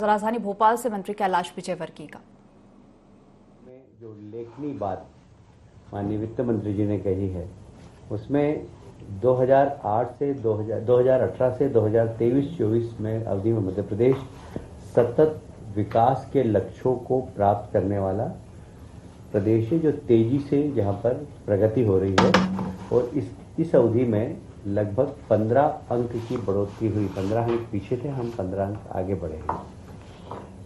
राजधानी भोपाल से मंत्री कैलाश विजयवर्गीय का में जो उल्लेखनीय बात माननीय वित्त मंत्री जी ने कही है उसमें 2018 से 2023-24 में अवधि में मध्य प्रदेश सतत विकास के लक्ष्यों को प्राप्त करने वाला प्रदेश है, जो तेजी से जहां पर प्रगति हो रही है। और इस अवधि में लगभग 15 अंक की बढ़ोतरी हुई। 15 अंक पीछे थे, हम 15 अंक आगे बढ़े हैं।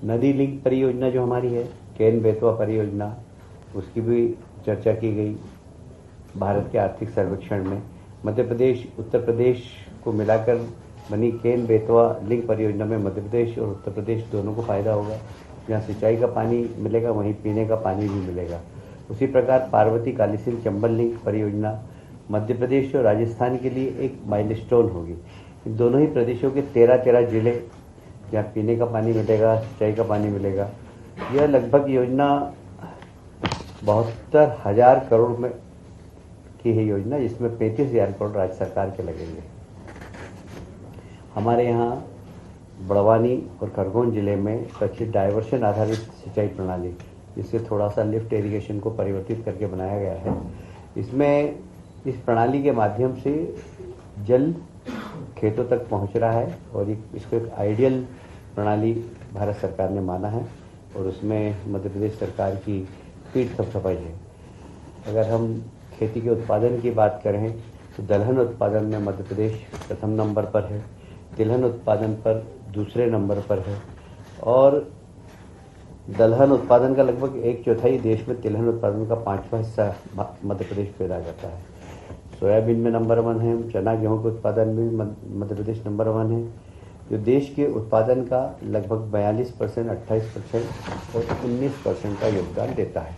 नदी लिंक परियोजना जो हमारी है, केन बेतवा परियोजना, उसकी भी चर्चा की गई। भारत के आर्थिक सर्वेक्षण में मध्य प्रदेश उत्तर प्रदेश को मिलाकर बनी केन बेतवा लिंक परियोजना में मध्य प्रदेश और उत्तर प्रदेश दोनों को फायदा होगा। जहाँ सिंचाई का पानी मिलेगा वहीं पीने का पानी भी मिलेगा। उसी प्रकार पार्वती कालीसिंध चंबल लिंक परियोजना मध्य प्रदेश और राजस्थान के लिए एक माइलस्टोन होगी। इन दोनों ही प्रदेशों के 13 जिले जहाँ पीने का पानी मिलेगा, सिंचाई का पानी मिलेगा। यह लगभग योजना 72,000 करोड़ में की है योजना, जिसमें 35,000 करोड़ राज्य सरकार के लगेंगे। हमारे यहाँ बड़वानी और खरगोन जिले में कच्चे डाइवर्शन आधारित सिंचाई प्रणाली, जिससे थोड़ा सा लिफ्ट इरिगेशन को परिवर्तित करके बनाया गया है। इसमें इस प्रणाली के माध्यम से जल खेतों तक पहुंच रहा है और इसको एक आइडियल प्रणाली भारत सरकार ने माना है और उसमें मध्य प्रदेश सरकार की पीठ थपथपाई है। अगर हम खेती के उत्पादन की बात करें तो दलहन उत्पादन में मध्य प्रदेश प्रथम नंबर पर है, तिलहन उत्पादन पर दूसरे नंबर पर है और दलहन उत्पादन का लगभग 1/4 देश में, तिलहन उत्पादन का 5वां हिस्सा मध्य प्रदेश पैदा करता है। सोयाबीन में नंबर 1 है, चना गेहूँ के उत्पादन में मध्य प्रदेश नंबर 1 है, जो देश के उत्पादन का लगभग 42%, 28% और 19% का योगदान देता है।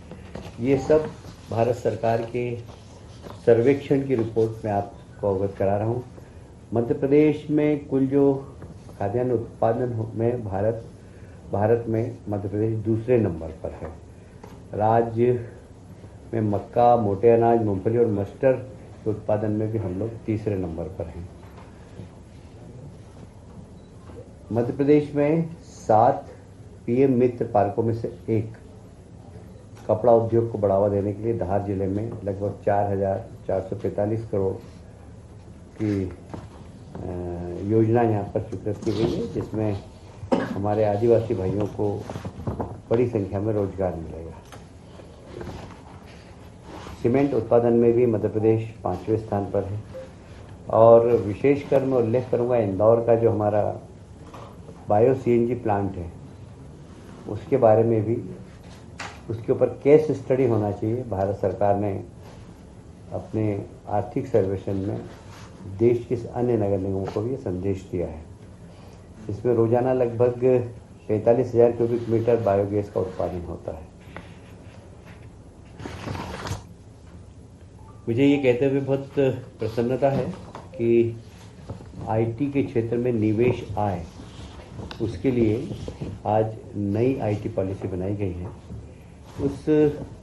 ये सब भारत सरकार के सर्वेक्षण की रिपोर्ट में आपको अवगत करा रहा हूँ। मध्य प्रदेश में कुल जो खाद्यान्न उत्पादन में भारत में मध्य प्रदेश दूसरे नंबर पर है। राज्य में मक्का, मोटे अनाज, मूंगफली और मस्टर्ड के उत्पादन में भी हम लोग तीसरे नंबर पर हैं। मध्य प्रदेश में 7 पीएम मित्र पार्कों में से एक कपड़ा उद्योग को बढ़ावा देने के लिए धार जिले में लगभग 4,445 करोड़ की योजना यहाँ पर स्वीकृत की गई है, जिसमें हमारे आदिवासी भाइयों को बड़ी संख्या में रोजगार मिलेगा। सीमेंट उत्पादन में भी मध्य प्रदेश 5वें स्थान पर है और विशेषकर मैं उल्लेख करूँगा इंदौर का जो हमारा बायो सीएनजी प्लांट है, उसके बारे में भी, उसके ऊपर केस स्टडी होना चाहिए। भारत सरकार ने अपने आर्थिक सर्वेक्षण में देश के अन्य नगर निगमों को भी ये संदेश दिया है। इसमें रोजाना लगभग 45,000 क्यूबिक मीटर बायोगैस का उत्पादन होता है। मुझे ये कहते हुए बहुत प्रसन्नता है कि आईटी के क्षेत्र में निवेश आए, उसके लिए आज नई आईटी पॉलिसी बनाई गई है। उस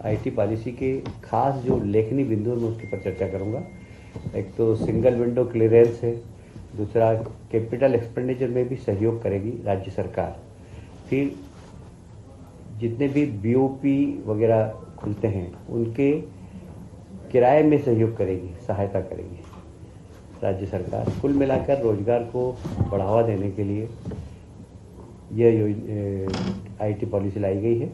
आईटी पॉलिसी के खास जो उल्लेखनीय बिंदु मैं उसके ऊपर चर्चा करूंगा। एक तो सिंगल विंडो क्लियरेंस है, दूसरा कैपिटल एक्सपेंडिचर में भी सहयोग करेगी राज्य सरकार। फिर जितने भी बीओपी वगैरह खुलते हैं उनके किराए में सहयोग करेगी, सहायता करेगी राज्य सरकार। कुल मिलाकर रोजगार को बढ़ावा देने के लिए यह आईटी पॉलिसी लाई गई है।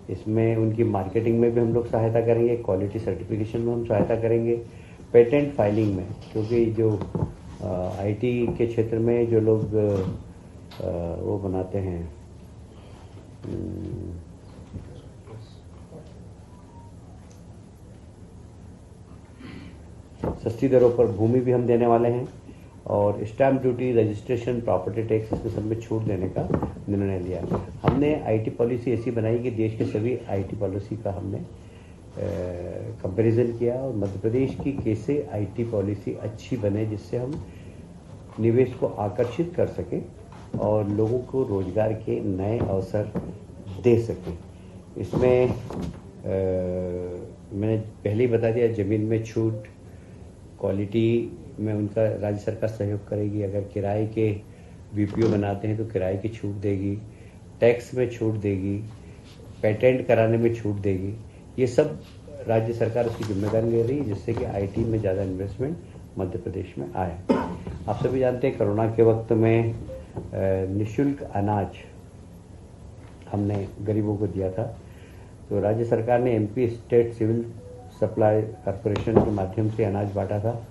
इसमें उनकी मार्केटिंग में भी हम लोग सहायता करेंगे, क्वालिटी सर्टिफिकेशन में हम सहायता करेंगे, पेटेंट फाइलिंग में, क्योंकि जो आईटी के क्षेत्र में जो लोग वो बनाते हैं सस्ती दरों पर भूमि भी हम देने वाले हैं और stamp duty, registration, property tax, इसमें सब में छूट देने का निर्णय लिया। हमने आईटी पॉलिसी ऐसी बनाई कि देश के सभी आईटी पॉलिसी का हमने कंपैरिजन किया और मध्य प्रदेश की कैसे आईटी पॉलिसी अच्छी बने, जिससे हम निवेश को आकर्षित कर सकें और लोगों को रोजगार के नए अवसर दे सकें। इसमें मैंने पहले ही बता दिया, ज़मीन में छूट, क्वालिटी में उनका राज्य सरकार सहयोग करेगी। अगर किराए के बीपीओ बनाते हैं तो किराए की छूट देगी। टैक्स में छूट देगी, पेटेंट कराने में छूट देगी, ये सब राज्य सरकार उसकी जिम्मेदारी ले रही है, जिससे कि आईटी में ज़्यादा इन्वेस्टमेंट मध्य प्रदेश में आए। आप सभी जानते हैं कोरोना के वक्त में निःशुल्क अनाज हमने गरीबों को दिया था। तो राज्य सरकार ने MP state civil supply corporation के माध्यम से अनाज बांटा था।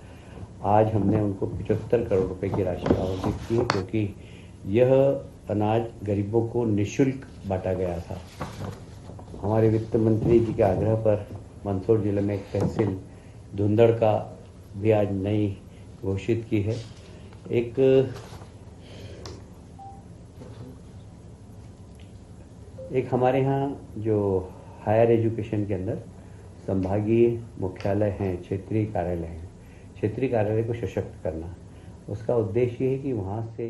आज हमने उनको 75 करोड़ रुपए की राशि आवंटित की है, क्योंकि यह अनाज गरीबों को निःशुल्क बांटा गया था। हमारे वित्त मंत्री जी के आग्रह पर मंदसौर जिले में एक तहसील धुंधड़ का भी आज नई घोषित की है। एक हमारे यहाँ जो हायर एजुकेशन के अंदर संभागीय मुख्यालय हैं, क्षेत्रीय कार्यालय हैं, क्षेत्रीय कार्यालय को सशक्त करना, उसका उद्देश्य ये है कि वहाँ से